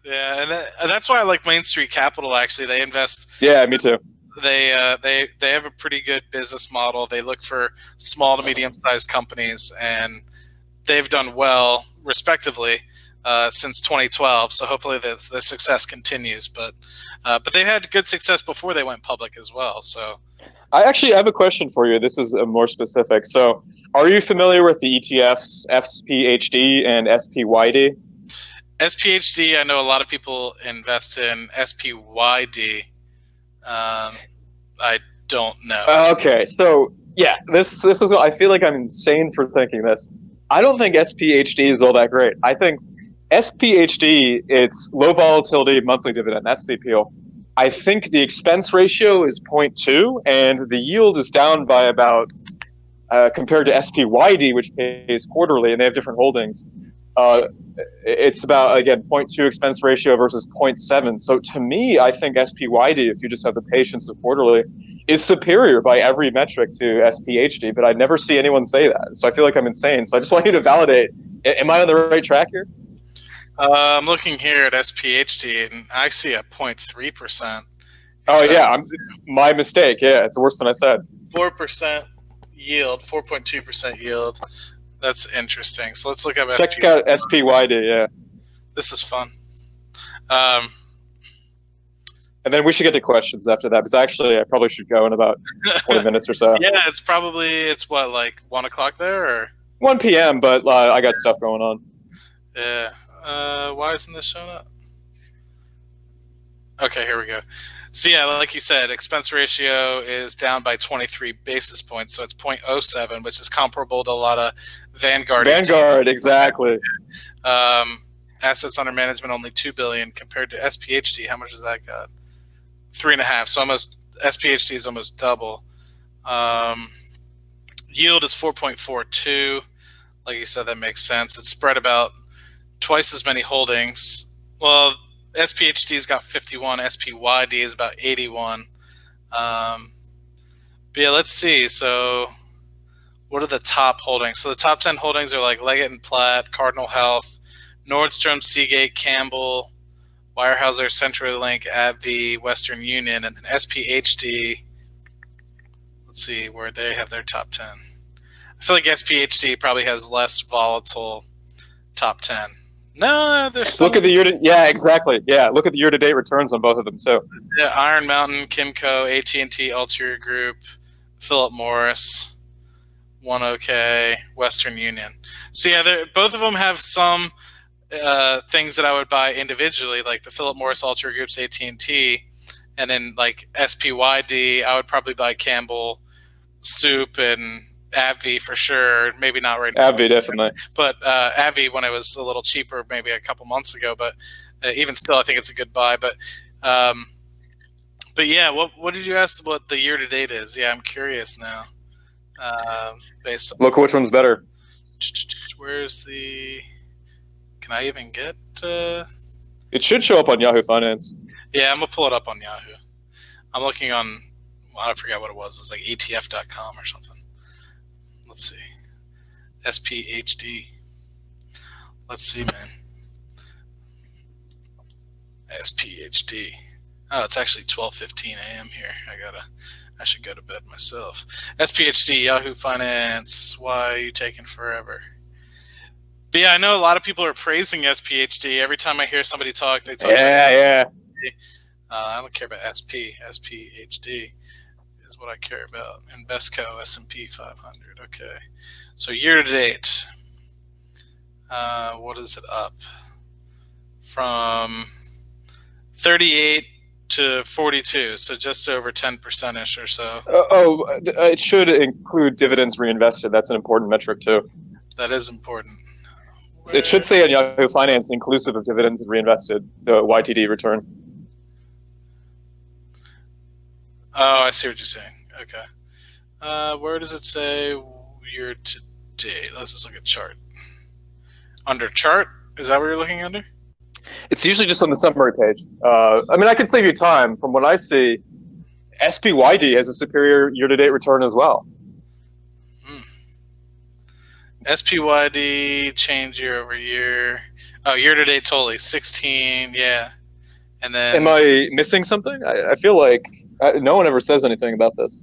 Yeah, and that's why I like Main Street Capital. Actually, they invest. Yeah, me too. They have a pretty good business model. They look for small to medium sized companies, and they've done well, respectively, since 2012. So hopefully the success continues. But they've had good success before they went public as well. So I actually have a question for you. This is more specific. So, are you familiar with the ETFs SPHD and SPYD? SPHD, I know a lot of people invest in. SPYD, I don't know. Okay, so yeah, this is. I feel like I'm insane for thinking this. I don't think SPHD is all that great. I think SPHD, it's low volatility monthly dividend. That's the appeal. I think the expense ratio is 0.2, and the yield is down by about, compared to SPYD, which pays quarterly, and they have different holdings. It's about, again, 0.2 expense ratio versus 0.7. So to me, I think SPYD, if you just have the patience of quarterly, is superior by every metric to SPHD, but I never see anyone say that. So I feel like I'm insane. So I just want you to validate. Am I on the right track here? I'm looking here at SPHD, and I see a 0.3%. Oh, yeah. My mistake. Yeah, it's worse than I said. 4% yield, 4.2% yield. That's interesting. So let's look up Check out SPYD, yeah. This is fun. And then we should get to questions after that, because actually I probably should go in about 20 minutes or so. Yeah, it's what, like 1 o'clock there? Or 1 p.m., but I got stuff going on. Yeah. Why isn't this showing up? Okay, here we go. So yeah, like you said, expense ratio is down by 23 basis points, so it's 0.07, which is comparable to a lot of Vanguard. Vanguard, exactly. Assets under management only $2 billion compared to SPHD. How much has that got? 3.5. So almost SPHD is almost double. Yield is 4.42. Like you said, that makes sense. It's spread about twice as many holdings. Well, SPHD's got 51. SPYD is about 81. But yeah, let's see. So what are the top holdings? So the top 10 holdings are like Leggett & Platt, Cardinal Health, Nordstrom, Seagate, Campbell, Weyerhaeuser, CenturyLink, AbbVie, Western Union, and then SPHD. Let's see where they have their top 10. I feel like SPHD probably has less volatile top 10. No, there's some. Look at the yeah, exactly. Yeah, look at the year-to-date returns on both of them too. Yeah, Iron Mountain, Kimco, AT&T, Ulterior Group, Philip Morris, One OK, Western Union. So yeah, both of them have some things that I would buy individually, like the Philip Morris, Ulterior Group's, AT&T, and then like SPYD, I would probably buy Campbell Soup and AbbVie for sure. Maybe not right now. AbbVie, definitely. But AbbVie when it was a little cheaper, maybe a couple months ago. But even still, I think it's a good buy. But yeah, what did you ask? What the year to date is? Yeah, I'm curious now. Based on look which one's better. Where's the? Can I even get? It should show up on Yahoo Finance. Yeah, I'm gonna pull it up on Yahoo. I'm looking on. Well, I forgot what it was. It was like ETF.com or something. Let's see. SPHD. Let's see, man. SPHD. Oh, it's actually 12:15 a.m. here. I should go to bed myself. SPHD, Yahoo Finance. Why are you taking forever? But yeah, I know a lot of people are praising SPHD. Every time I hear somebody talk, they talk about SPHD. I don't care about SPHD is what I care about. Invesco, S&P 500. Okay. So year to date, what is it up? From 38 to 42, so just over 10%-ish or so. It should include dividends reinvested. That's an important metric too. That is important. It should say on Yahoo Finance, inclusive of dividends reinvested, the YTD return. Oh, I see what you're saying. Okay. Where does it say year to date? Let's just look at chart. Under chart? Is that what you're looking under? It's usually just on the summary page. I mean, I could save you time. From what I see, SPYD has a superior year-to-date return as well. SPYD change year over year. Oh, year to date totally 16. Yeah, and then Am I missing something? I feel like no one ever says anything about this.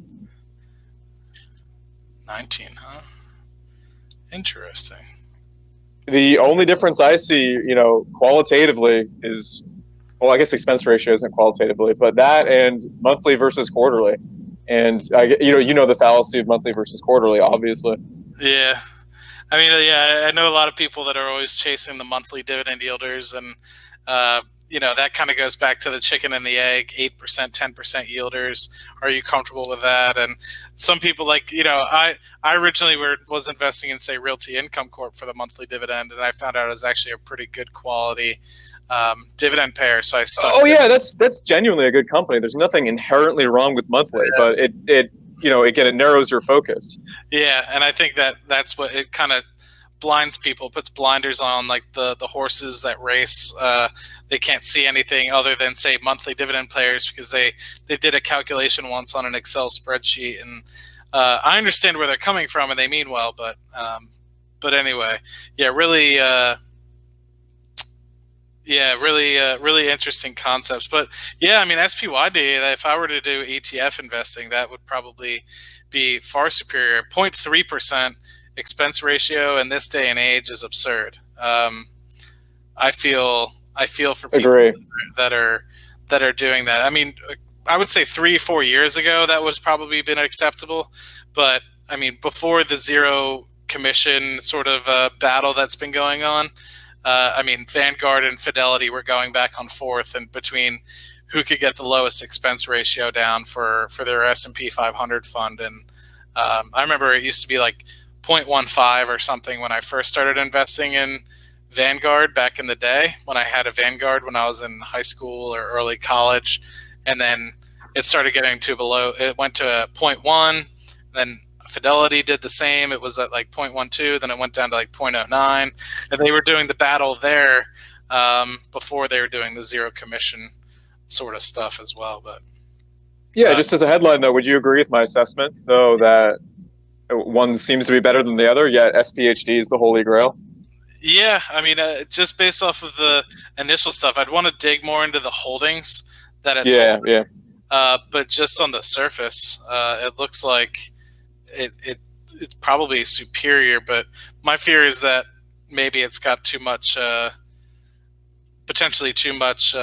19. Huh? Interesting. The only difference I see, qualitatively is, well, I guess expense ratio isn't qualitatively, but that and monthly versus quarterly. And the fallacy of monthly versus quarterly, obviously. Yeah. I mean, yeah, I know a lot of people that are always chasing the monthly dividend yielders, and that kind of goes back to the chicken and the egg: 8%, 10% yielders. Are you comfortable with that? And some people, I originally was investing in, say, Realty Income Corp for the monthly dividend, and I found out it was actually a pretty good quality dividend payer. So I stuck. Oh yeah, that's genuinely a good company. There's nothing inherently wrong with monthly, but it narrows your focus. Yeah, and I think that's what it kind of blinds people, puts blinders on, like the horses that race. They can't see anything other than, say, monthly dividend players, because they did a calculation once on an Excel spreadsheet, and I understand where they're coming from, and they mean well, but anyway, yeah, really. Really interesting concepts. But yeah, I mean, SPYD, if I were to do ETF investing, that would probably be far superior. 0.3% expense ratio in this day and age is absurd. I feel for people Agree. that are doing that. I mean, I would say 3-4 years ago that was probably been acceptable, but I mean, before the zero commission sort of battle that's been going on, I mean, Vanguard and Fidelity were going back and forth, and between who could get the lowest expense ratio down for their S&P 500 fund. And I remember it used to be like 0.15 or something when I first started investing in Vanguard back in the day, when I had a Vanguard when I was in high school or early college. And then it started getting to it went to 0.1, then Fidelity did the same. It was at like 0.12, then it went down to like 0.09, and they were doing the battle there before they were doing the zero commission sort of stuff as well. But yeah, just as a headline though, would you agree with my assessment though that one seems to be better than the other, yet SPHD is the holy grail? Yeah, I mean, just based off of the initial stuff, I'd want to dig more into the holdings that it's holding. But just on the surface, it looks like it's probably superior, but my fear is that maybe it's got too much, potentially too much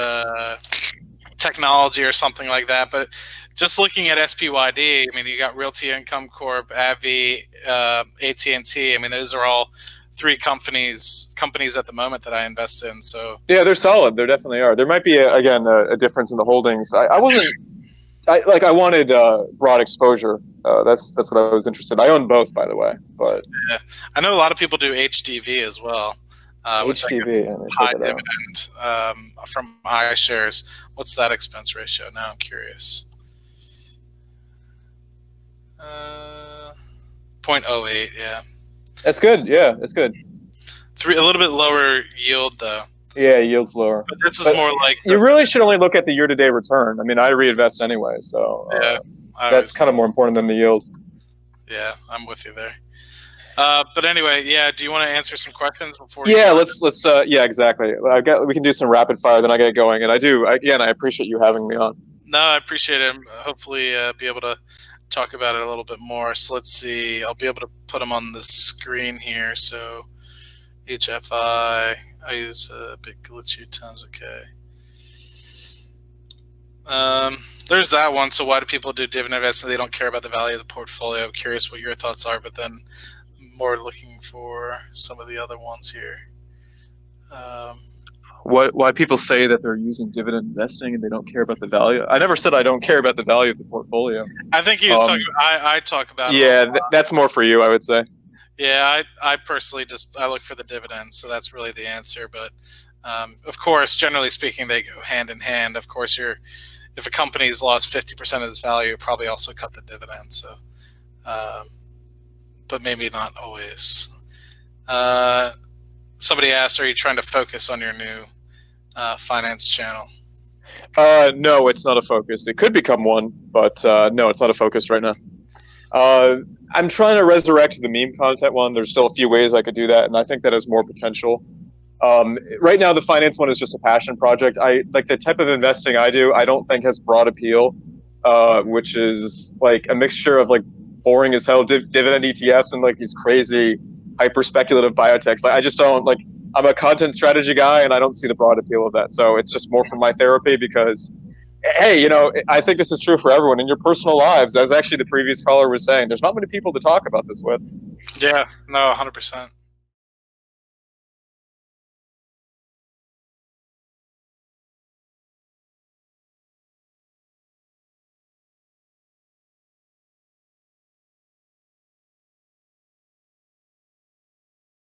technology or something like that. But just looking at SPYD, I mean, you got Realty Income Corp, AbbVie, AT&T. I mean, those are all three companies at the moment that I invest in. So yeah, they're solid. There definitely are. There might be a difference in the holdings. I wanted broad exposure. That's what I was interested in. I own both, by the way. But yeah, I know a lot of people do HDV as well, which HDV, is high dividend from iShares. What's that expense ratio? Now I'm curious. 0.08. Yeah, that's good. Yeah, that's good. A little bit lower yield though. Yeah, yield's lower. But this is more like you really should only look at the year-to-date return. I mean, I reinvest anyway, so that's kind of more important than the yield. Yeah, I'm with you there. But anyway, yeah. Do you want to answer some questions before? Yeah, let's. Yeah, exactly. We can do some rapid fire, then I get going. And I appreciate you having me on. No, I appreciate it. Hopefully, be able to talk about it a little bit more. So let's see. I'll be able to put them on the screen here. So HFI. I use big glitchy times. Okay. There's that one. So why do people do dividend investing? They don't care about the value of the portfolio. I'm curious what your thoughts are, but then more looking for some of the other ones here. Why people say that they're using dividend investing and they don't care about the value? I never said I don't care about the value of the portfolio. I think he was talking. I talk about. Yeah, that's more for you, I would say. Yeah, I personally I look for the dividends, so that's really the answer. But of course, generally speaking, they go hand in hand. Of course, if a company's lost 50% of its value, it probably also cut the dividend. So, but maybe not always. Somebody asked, "Are you trying to focus on your new finance channel?" No, it's not a focus. It could become one, but no, it's not a focus right now. I'm trying to resurrect the meme content one. There's still a few ways I could do that, and I think that has more potential. Right now, the finance one is just a passion project. I like the type of investing I do. I don't think has broad appeal, which is like a mixture of like boring as hell dividend ETFs and like these crazy hyper speculative biotechs. Like I just don't like. I'm a content strategy guy, and I don't see the broad appeal of that. So it's just more for my therapy because, hey, I think this is true for everyone in your personal lives. As actually the previous caller was saying, there's not many people to talk about this with. Yeah, no, 100%.